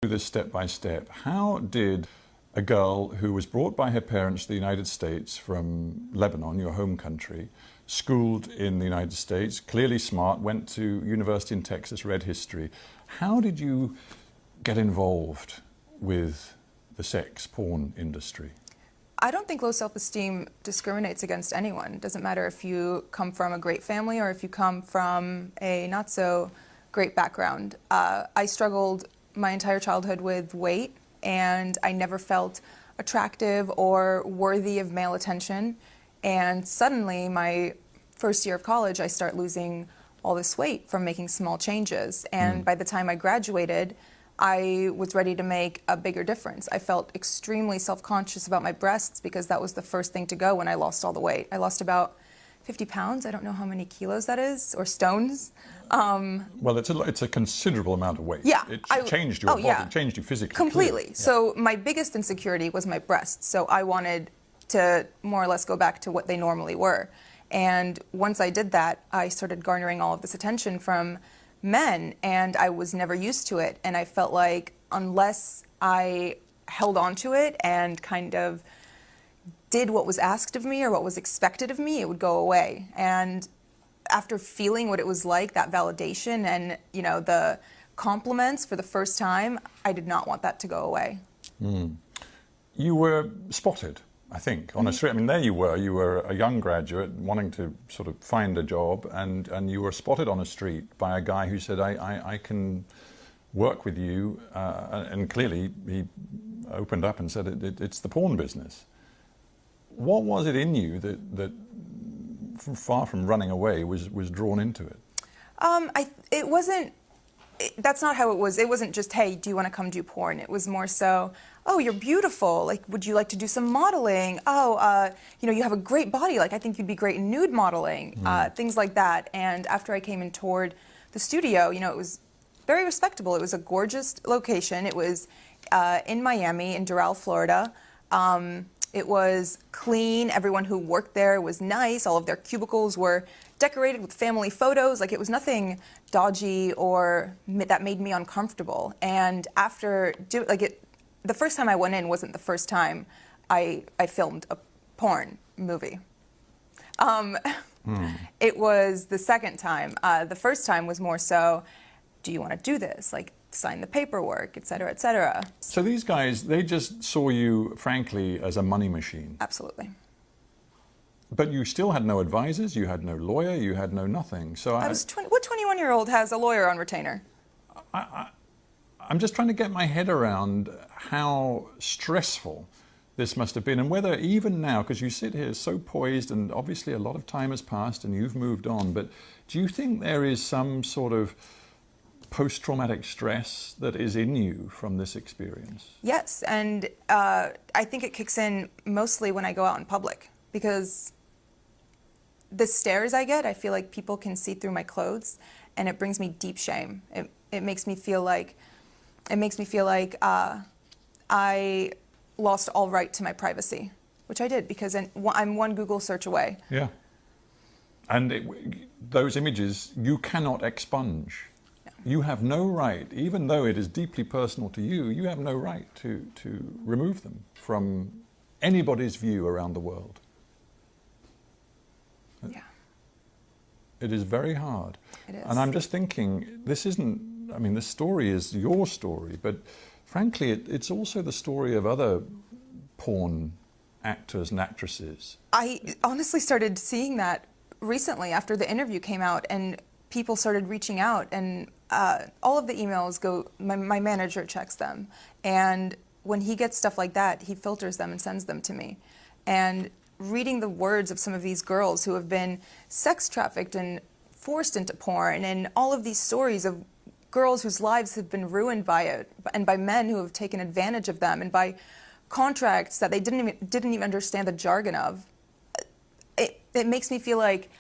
This step by step. How did a girl who was brought by her parents to the United States from Lebanon, your home country, schooled in the United States, clearly smart, went to university in Texas, read history. How did you get involved with the sex porn industry? I don't think low self-esteem discriminates against anyone. It doesn't matter if you come from a great family or if you come from a not so great background. I struggled my entire childhood with weight, and I never felt attractive or worthy of male attention. And suddenly, my first year of college, I start losing all this weight from making small changes. And by the time I graduated, I was ready to make a bigger difference. I felt extremely self-conscious about my breasts because that was the first thing to go when I lost all the weight. I lost about 50 pounds. I don't know how many kilos that is, or stones. Well, it's a considerable amount of weight. Yeah. It changed your body, it changed you physically. Completely. Yeah. So my biggest insecurity was my breasts. So I wanted to more or less go back to what they normally were. And once I did that, I started garnering all of this attention from men, and I was never used to it. And I felt like unless I held on to it and kind of did what was asked of me or what was expected of me, it would go away. And after feeling what it was like, that validation and, you know, the compliments for the first time, I did not want that to go away. You were spotted, I think, on a street. I mean, there you were a young graduate wanting to sort of find a job, and you were spotted on a street by a guy who said, I can work with you, and clearly he opened up and said, it's the porn business. What was it in you that far from running away, was drawn into it? It wasn't. That's not how it was. It wasn't just, hey, do you want to come do porn? It was more so, oh, you're beautiful. Like, would you like to do some modeling? Oh, you know, you have a great body. Like, I think you'd be great in nude modeling. Things like that. And after I came and toured the studio, you know, it was very respectable. It was a gorgeous location. It was in Miami, in Doral, Florida. It was clean. Everyone who worked there was nice. All of their cubicles were decorated with family photos. Like, it was nothing dodgy or that made me uncomfortable. And after the first time I went in wasn't the first time I filmed a porn movie. It was the second time. The first time was more so, do you want to do this? Like, sign the paperwork, et cetera, et cetera. So these guys, they just saw you, frankly, as a money machine. Absolutely. But you still had no advisors, you had no lawyer, you had no nothing. So I was what 21-year-old has a lawyer on retainer? I'm just trying to get my head around how stressful this must have been, and whether even now, because you sit here so poised, and obviously a lot of time has passed and you've moved on, but do you think there is some sort of post-traumatic stress that is in you from this experience? Yes, and I think it kicks in mostly when I go out in public, because the stares I get, I feel like people can see through my clothes, and it brings me deep shame. It makes me feel like I lost all right to my privacy, which I did, because I'm one Google search away. Yeah, and those images you cannot expunge. You have no right, even though it is deeply personal to you, you have no right to remove them from anybody's view around the world. Yeah. It is very hard. It is. And I'm just thinking, this isn't, I mean, this story is your story, but frankly, it's also the story of other porn actors and actresses. I honestly started seeing that recently after the interview came out, and people started reaching out, and all of the emails go, my manager checks them, and when he gets stuff like that, he filters them and sends them to me. And reading the words of some of these girls who have been sex trafficked and forced into porn, and all of these stories of girls whose lives have been ruined by it, and by men who have taken advantage of them, and by contracts that they didn't even understand the jargon of, it makes me feel like,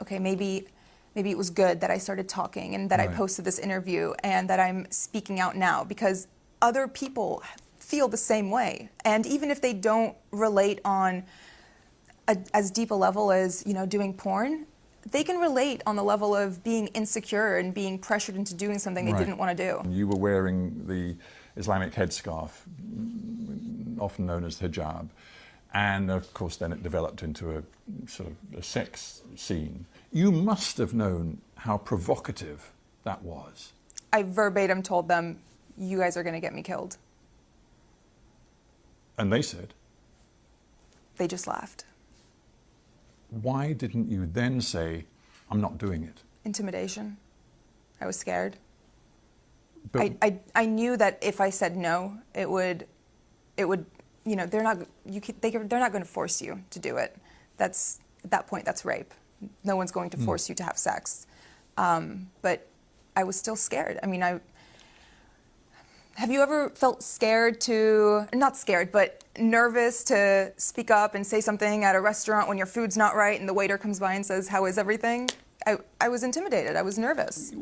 okay, maybe it was good that I started talking, and that I posted this interview, and that I'm speaking out now, because other people feel the same way. And even if they don't relate on as deep a level as, you know, doing porn, they can relate on the level of being insecure and being pressured into doing something they didn't want to do. You were wearing the Islamic headscarf, often known as hijab. And of course, then it developed into a sort of a sex scene. You must have known how provocative that was. I verbatim told them, "You guys are going to get me killed." And they said? They just laughed. Why didn't you then say, "I'm not doing it"? Intimidation. I was scared. But I knew that if I said no, it would, you know, they're not going to force you to do it. That's, at that point, that's rape. No one's going to force you to have sex. But I was still scared. I mean, have you ever felt scared not scared, but nervous to speak up and say something at a restaurant when your food's not right and the waiter comes by and says, "How is everything?" I was intimidated. I was nervous.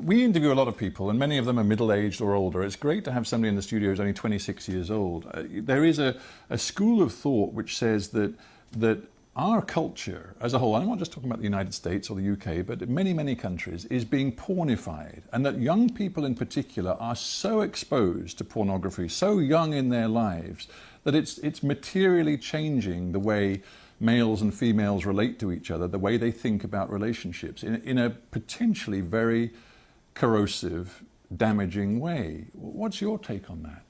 we interview a lot of people, and many of them are middle-aged or older. It's great to have somebody in the studio who's only 26 years old. There is a school of thought which says that our culture as a whole, I'm not just talking about the United States or the UK, but many, many countries, is being pornified, and that young people in particular are so exposed to pornography, so young in their lives, that it's materially changing the way males and females relate to each other, the way they think about relationships in a potentially very corrosive, damaging way. What's your take on that?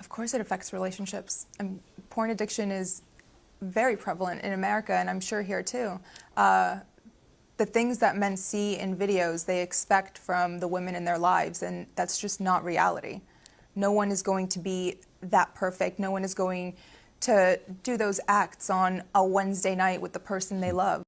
Of course it affects relationships. Porn addiction is very prevalent in America, and I'm sure here too. The things that men see in videos, they expect from the women in their lives, and that's just not reality. No one is going to be that perfect. No one is going to do those acts on a Wednesday night with the person they love.